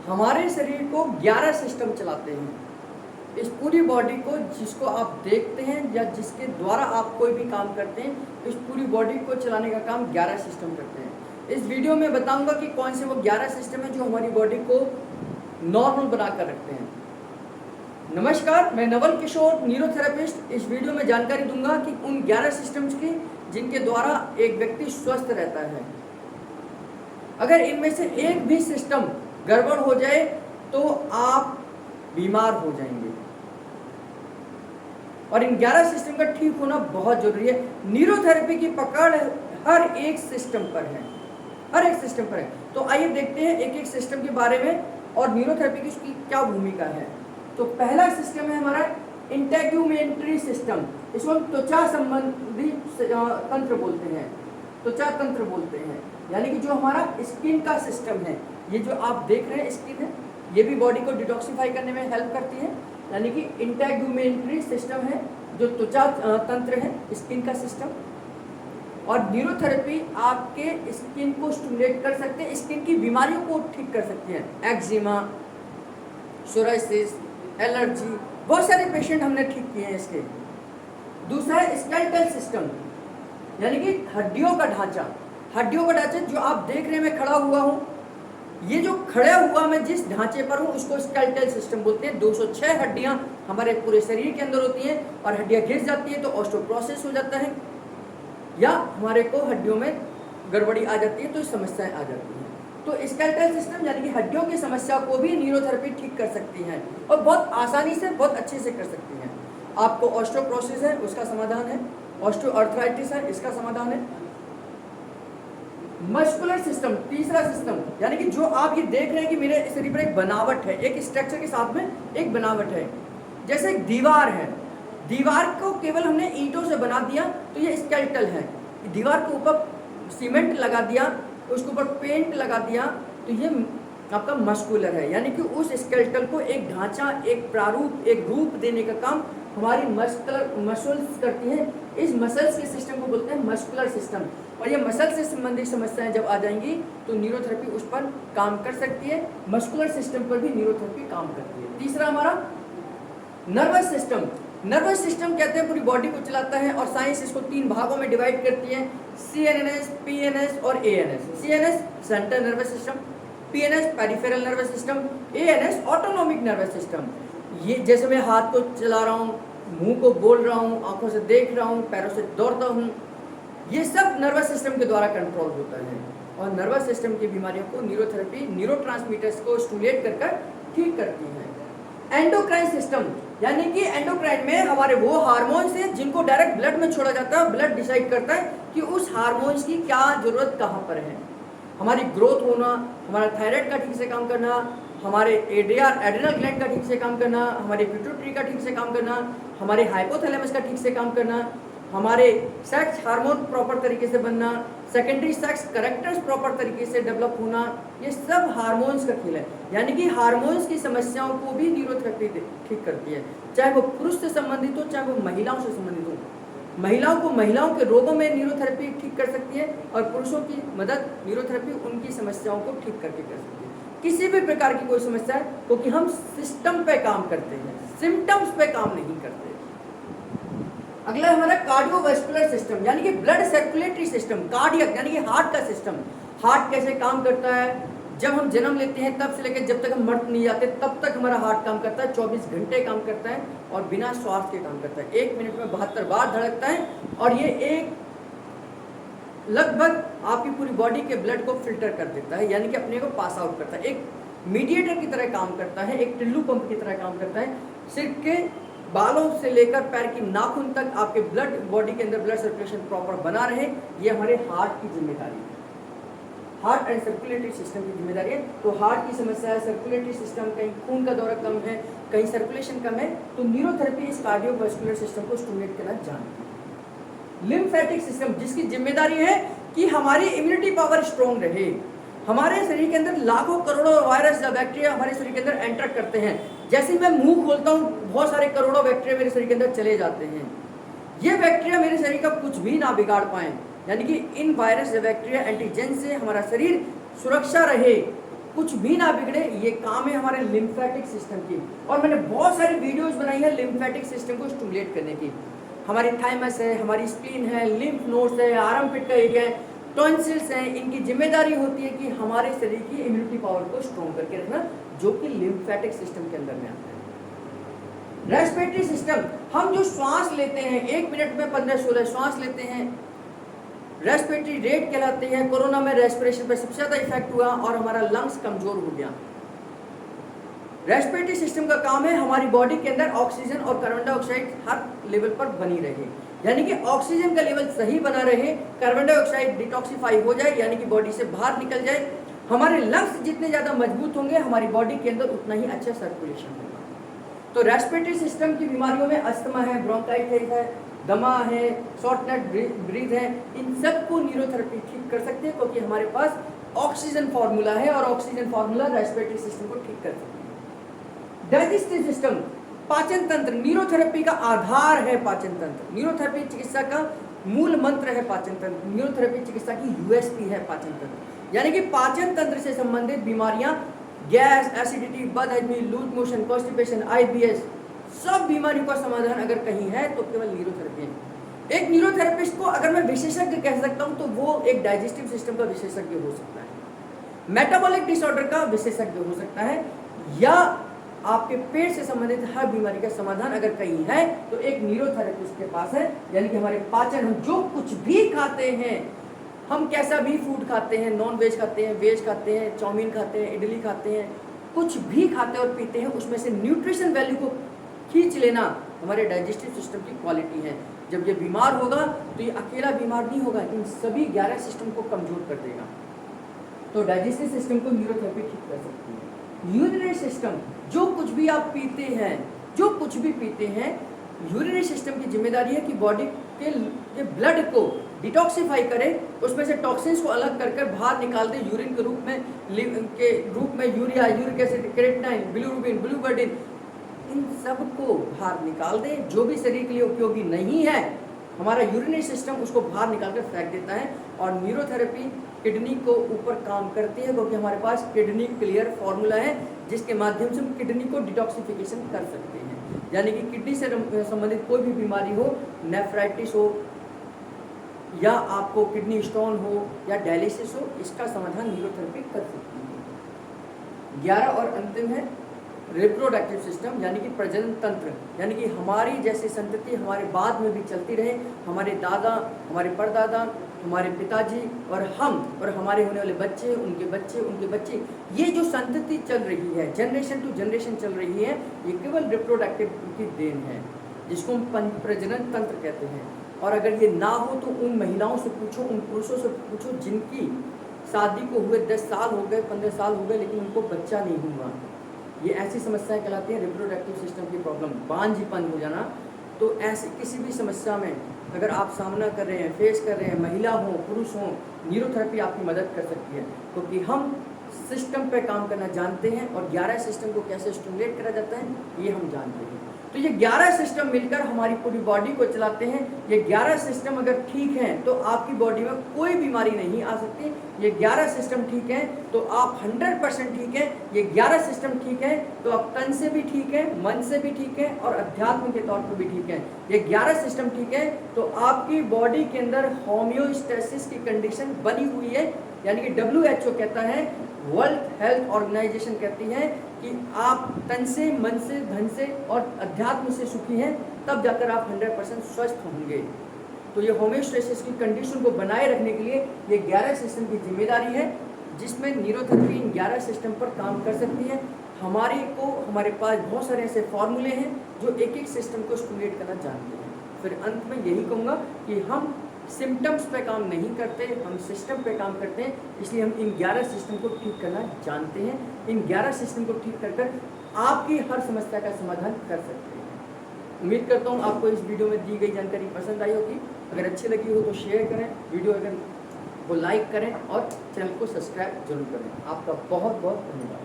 हमारे शरीर को 11 सिस्टम चलाते हैं। इस पूरी बॉडी को जिसको आप देखते हैं या जिसके द्वारा आप कोई भी काम करते हैं, इस पूरी बॉडी को चलाने का काम 11 सिस्टम करते हैं। इस वीडियो में बताऊंगा कि कौन से वो 11 सिस्टम है जो हमारी बॉडी को नॉर्मल बनाकर रखते हैं। नमस्कार, मैं नवल किशोर, न्यूरोथेरेपिस्ट। इस वीडियो में जानकारी दूंगा कि उन 11 सिस्टम्स की जिनके द्वारा एक व्यक्ति स्वस्थ रहता है। अगर इनमें से एक भी सिस्टम गड़बड़ हो जाए तो आप बीमार हो जाएंगे और इन 11 सिस्टम का ठीक होना बहुत जरूरी है। न्यूरोथेरेपी की पकड़ हर एक सिस्टम पर है, हर एक सिस्टम पर है। तो आइए देखते हैं एक एक सिस्टम के बारे में और न्यूरोथेरेपी की उसकी क्या भूमिका है। तो पहला सिस्टम है हमारा इंटेग्यूमेंट्री सिस्टम। इसको हम त्वचा संबंधी तंत्र बोलते हैं, त्वचा तंत्र बोलते हैं, यानी कि जो हमारा स्किन का सिस्टम है। ये जो आप देख रहे हैं स्किन है, ये भी बॉडी को डिटॉक्सिफाई करने में हेल्प करती है, यानी कि इंटेग्यूमेंट्री सिस्टम है जो त्वचा तंत्र है, स्किन का सिस्टम। और न्यूरोथेरेपी आपके स्किन को स्टिमुलेट कर सकते हैं, स्किन की बीमारियों को ठीक कर सकती है। एक्जिमा, सोराइसिस, एलर्जी, बहुत सारे पेशेंट हमने ठीक किए हैं इसके। दूसरा है स्केलेटल सिस्टम, यानी कि हड्डियों का ढांचा। हड्डियों का ढांचा जो आप देख रहे हैं, मैं खड़ा हुआ हूँ, ये जो खड़ा हुआ मैं जिस ढांचे पर हूँ उसको स्केलेटल सिस्टम बोलते हैं। 206 हड्डियाँ हमारे पूरे शरीर के अंदर होती हैं और हड्डियाँ घिस जाती है तो ऑस्टियोपोरोसिस हो जाता है, या हमारे को हड्डियों में गड़बड़ी आ जाती है तो समस्याएं आ जाती हैं। तो स्केलेटल सिस्टम यानी कि हड्डियों की समस्या को भी न्यूरोथेरेपी ठीक कर सकती है और बहुत आसानी से, बहुत अच्छे से कर सकती है। आपको ऑस्टियोपोरोसिस है उसका समाधान है, ऑस्टियोआर्थराइटिस है इसका समाधान है। मस्कुलर सिस्टम, तीसरा सिस्टम, यानी कि जो आप ये देख रहे हैं कि मेरे शरीर पर एक बनावट है, एक स्ट्रक्चर के साथ में एक बनावट है। जैसे एक दीवार है, दीवार को केवल हमने ईंटों से बना दिया तो ये स्केलेटल है। दीवार के ऊपर सीमेंट लगा दिया, उसके ऊपर पेंट लगा दिया तो ये आपका मस्कुलर है, यानी कि उस स्केलेटल को एक ढांचा, एक प्रारूप, एक रूप देने का काम हमारी मसल्स करती हैं। इस मसल्स के सिस्टम को बोलते हैं मस्कुलर सिस्टम। और ये मसल से संबंधित समस्याएं जब आ जाएंगी तो न्यूरोथेरेपी उस पर काम कर सकती है। मस्कुलर सिस्टम पर भी न्यूरोथेरेपी काम करती है। तीसरा हमारा नर्वस सिस्टम। नर्वस सिस्टम कहते हैं पूरी बॉडी को चलाता है और साइंस इसको 3 भागों में डिवाइड करती है, CNS, PNS और ANS। CNS central nervous system, PNS peripheral nervous system, ANS autonomic nervous system. ये जैसे मैं हाथ को चला रहा हूँ, मुंह को बोल रहा हूँ, आंखों से देख रहा हूँ, पैरों से दौड़ता हूँ, ये सब नर्वस सिस्टम के द्वारा कंट्रोल होता है। और नर्वस सिस्टम की बीमारियों को न्यूरोथेरेपी न्यूरोट्रांसमीटर्स को स्टिमुलेट कर ठीक करती है। एंडोक्राइन सिस्टम, यानी कि एंडोक्राइन में हमारे वो हार्मोन्स हैं जिनको डायरेक्ट ब्लड में छोड़ा जाता है। ब्लड डिसाइड करता है कि उस हार्मोन्स की क्या जरूरत कहाँ पर है। हमारी ग्रोथ होना, हमारा थायराइड का ठीक से काम करना, हमारे एड्रिनल ग्लैंड का ठीक से काम करना, हमारे पिट्यूटरी का ठीक से काम करना, हमारे हाइपोथैलेमस का ठीक से काम करना, हमारे सेक्स हार्मोन प्रॉपर तरीके से बनना, सेकेंडरी सेक्स करेक्टर्स प्रॉपर तरीके से डेवलप होना, ये सब हार्मोन्स का खेल है। यानी कि हार्मोन्स की समस्याओं को भी न्यूरोथेरेपी ठीक करती है, चाहे वो पुरुष से संबंधित हो, चाहे वो महिलाओं से संबंधित हो। महिलाओं को महिलाओं के रोगों में न्यूरोथेरेपी ठीक कर सकती है और पुरुषों की मदद न्यूरोथेरेपी उनकी समस्याओं को ठीक करके कर सकती है। किसी भी प्रकार की कोई समस्या है, क्योंकि हम सिस्टम पे काम करते हैं, सिम्टम्स पे काम नहीं करते। अगला हमारा कार्डियोवास्कुलर सिस्टम, यानी कि ब्लड सर्कुलेटरी सिस्टम। कार्डियक यानी कि हार्ट का सिस्टम। हार्ट कैसे काम करता है? जब हम जन्म लेते हैं तब से लेकर जब तक हम मर नहीं जाते तब तक हमारा हार्ट काम करता है, 24 घंटे काम करता है और बिना स्वार्थ के काम करता है। 1 मिनट में 72 बार धड़कता है और ये एक लगभग आपकी पूरी बॉडी के ब्लड को फिल्टर कर देता है, यानी कि अपने को पास आउट करता है। एक मीडिएटर की तरह काम करता है, एक टिल्लू पंप की तरह काम करता है। सिर के बालों से लेकर पैर की नाखून तक आपके ब्लड बॉडी के अंदर ब्लड सर्कुलेशन प्रॉपर बना रहे, ये हमारे हार्ट की जिम्मेदारी है। हार्ट एंड सर्कुलेटरी सिस्टम की जिम्मेदारी है। तो हार्ट की समस्या है, सर्कुलेटरी सिस्टम, कहीं खून का दौरा कम है, कहीं सर्कुलेशन कम है, तो न्यूरोथेरेपी इस कार्डियोवास्कुलर सिस्टम को स्टिमुलेट करना जानती है। लिम्फेटिक सिस्टम, जिसकी जिम्मेदारी है कि हमारी इम्यूनिटी पावर स्ट्रॉन्ग रहे। हमारे शरीर के अंदर लाखों करोड़ों वायरस या बैक्टीरिया हमारे शरीर के अंदर एंटर करते हैं। जैसे ही मैं मुंह खोलता हूँ बहुत सारे करोड़ों बैक्टीरिया मेरे शरीर के अंदर चले जाते हैं। ये बैक्टीरिया मेरे शरीर का कुछ भी ना बिगाड़ पाए, यानी कि इन वायरस या बैक्टीरिया एंटीजन से हमारा शरीर सुरक्षा रहे, कुछ भी ना बिगड़े, ये काम है हमारे लिम्फेटिक सिस्टम की। और मैंने बहुत सारी वीडियोस बनाई है लिम्फेटिक सिस्टम को स्टिमुलेट करने की। हमारी थाइमस है, हमारी स्प्लीन है, लिम्फ नोड्स है, आर्मपिट का एरिया है, टॉन्सिल्स हैं, इनकी जिम्मेदारी होती है कि हमारे शरीर की इम्यूनिटी पावर को स्ट्रॉन्ग करके रखना, जो कि लिम्फेटिक सिस्टम के अंदर में आता है। रेस्पिरेटरी सिस्टम, हम जो श्वास लेते हैं 1 मिनट में 15-16 श्वास लेते हैं, रेस्पिरेटरी रेट कहलाती है। कोरोना में रेस्पिरेशन पर सबसे ज़्यादा इफेक्ट हुआ और हमारा लंग्स कमजोर हो गया। रेस्पिरेटरी सिस्टम का काम है हमारी बॉडी के अंदर ऑक्सीजन और कार्बन डाइऑक्साइड हर लेवल पर बनी रहे, यानी कि ऑक्सीजन का लेवल सही बना रहे, कार्बन डाइऑक्साइड डिटॉक्सिफाई हो जाए, यानी कि बॉडी से बाहर निकल जाए। हमारे लंग्स जितने ज़्यादा मजबूत होंगे, हमारी बॉडी के अंदर उतना ही अच्छा सर्कुलेशन होगा। तो रेस्पिरेटरी सिस्टम की बीमारियों में अस्थमा है, ब्रोंकाइटिस है, दमा है, शॉर्टनेस ब्रीथ है, इन सब को न्यूरोथेरेपी ठीक कर सकते हैं, क्योंकि हमारे पास ऑक्सीजन फार्मूला है और ऑक्सीजन फार्मूला रेस्पिरेटरी सिस्टम को ठीक कर सकते हैं। डाइजेस्टिव सिस्टम, पाचन तंत्र, न्यूरोथेरेपी का आधार है पाचन तंत्र। न्यूरोथेरेपी चिकित्सा का मूल मंत्र है पाचन तंत्र। न्यूरोथेरेपी चिकित्सा की यूएसपी है पाचन तंत्र, यानी कि पाचन तंत्र से संबंधित बीमारियां, गैस, एसिडिटी, बदहजमी, लूज मोशन, कॉन्स्टिपेशन, आईबीएस, सब बीमारियों का समाधान अगर कहीं है तो केवल न्यूरोथेरेपी है। एक न्यूरोथेरेपिस्ट को अगर मैं विशेषज्ञ कह सकता हूं तो वो एक डाइजेस्टिव सिस्टम का विशेषज्ञ हो सकता है, मेटाबॉलिक डिसऑर्डर का विशेषज्ञ हो सकता है, या आपके पेट से संबंधित हर बीमारी का समाधान अगर कहीं है तो एक न्यूरोथेरेपिस्ट के पास है। यानी कि हमारे पाचन, हम जो कुछ भी खाते हैं, हम कैसा भी फूड खाते हैं, नॉन वेज खाते हैं, वेज खाते हैं, चाउमीन खाते हैं, इडली खाते हैं, कुछ भी खाते और पीते हैं, उसमें से न्यूट्रिशन वैल्यू को खींच लेना हमारे डाइजेस्टिव सिस्टम की क्वालिटी है। जब ये बीमार होगा तो ये अकेला बीमार नहीं होगा, इन सभी 11 सिस्टम को कमजोर कर देगा। तो डाइजेस्टिव सिस्टम को न्यूरोथेरेपी ठीक कर सकती है। यूरिनरी सिस्टम, जो कुछ भी आप पीते हैं, जो कुछ भी पीते हैं, यूरिनरी सिस्टम की जिम्मेदारी है कि बॉडी के ब्लड को डिटॉक्सिफाई करे, उसमें से टॉक्सिन्स को अलग कर बाहर निकाल दे, यूरिन के रूप में urea, uric acid, creatinine, bilirubin, bilirubin, इन सब को बाहर निकाल दे। जो भी शरीर के लिए उपयोगी नहीं है, हमारा यूरिनरी सिस्टम उसको बाहर निकाल कर फेंक देता है। और न्यूरोथेरेपी किडनी को ऊपर काम करती है, क्योंकि हमारे पास किडनी क्लियर फार्मूला है जिसके माध्यम से हम किडनी को डिटॉक्सिफिकेशन कर सकते हैं। यानी कि किडनी से संबंधित कोई भी बीमारी हो, नेफ्राइटिस हो, या आपको किडनी स्टोन हो, या डायलिसिस हो, इसका समाधान न्यूरोथेरेपी कर सकती है। 11 और अंतिम है रिप्रोडक्टिव सिस्टम, यानी कि प्रजनन तंत्र, यानी कि हमारी जैसी संतति हमारे बाद में भी चलती रहे, हमारे दादा, हमारे परदादा, हमारे पिताजी और हम और हमारे होने वाले बच्चे, उनके बच्चे, उनके बच्चे, ये जो संतति चल रही है, जनरेशन टू जनरेशन चल रही है, ये केवल रिप्रोडक्टिव की देन है, जिसको हम प्रजनन तंत्र कहते हैं। और अगर ये ना हो तो उन महिलाओं से पूछो, उन पुरुषों से पूछो जिनकी शादी को हुए 10 साल हो गए, 15 साल हो गए, लेकिन उनको बच्चा नहीं हुआ। ये ऐसी समस्याएं कहलाती हैं रिप्रोडक्टिव सिस्टम की प्रॉब्लम, बांझपन हो जाना। तो ऐसी किसी भी समस्या में अगर आप सामना कर रहे हैं, फेस कर रहे हैं, महिला हो, पुरुष हो, न्यूरोथेरेपी आपकी मदद कर सकती है, क्योंकि हम सिस्टम पे काम करना जानते हैं और 11 सिस्टम को कैसे स्टिमुलेट करा जाता है ये हम जानते हैं। तो ये 11 सिस्टम मिलकर हमारी पूरी बॉडी को चलाते हैं। ये 11 सिस्टम अगर ठीक हैं तो आपकी बॉडी में कोई बीमारी नहीं आ सकती। ये 11 सिस्टम ठीक हैं तो आप 100% ठीक हैं। ये 11 सिस्टम ठीक है तो आप तन से भी ठीक है, मन से भी ठीक है और अध्यात्म के तौर पर भी ठीक है। ये 11 सिस्टम ठीक है तो आपकी बॉडी के अंदर होम्योस्टेसिस की कंडीशन बनी हुई है। यानी कि WHO कहता है, वर्ल्ड हेल्थ ऑर्गेनाइजेशन कहती है कि आप तन से, मन से, धन से और अध्यात्म से सुखी हैं, तब जाकर आप 100% स्वस्थ होंगे। तो ये होम्योस्टेसिस की कंडीशन को बनाए रखने के लिए ये 11 सिस्टम की जिम्मेदारी है, जिसमें न्यूरोथेरेपी इन 11 सिस्टम पर काम कर सकती है। हमारे पास बहुत सारे ऐसे फॉर्मूले हैं जो एक एक सिस्टम को स्टिमुलेट करना जानते हैं। फिर अंत में यही कहूँगा कि हम सिम्टम्स पे काम नहीं करते, हम सिस्टम पे काम करते हैं। इसलिए हम इन 11 सिस्टम को ठीक करना जानते हैं। इन 11 सिस्टम को ठीक कर आपकी हर समस्या का समाधान कर सकते हैं। उम्मीद करता हूँ आपको इस वीडियो में दी गई जानकारी पसंद आई होगी। अगर अच्छी लगी हो तो शेयर करें, वीडियो अगर वो लाइक करें और चैनल को सब्सक्राइब जरूर करें। आपका बहुत बहुत धन्यवाद।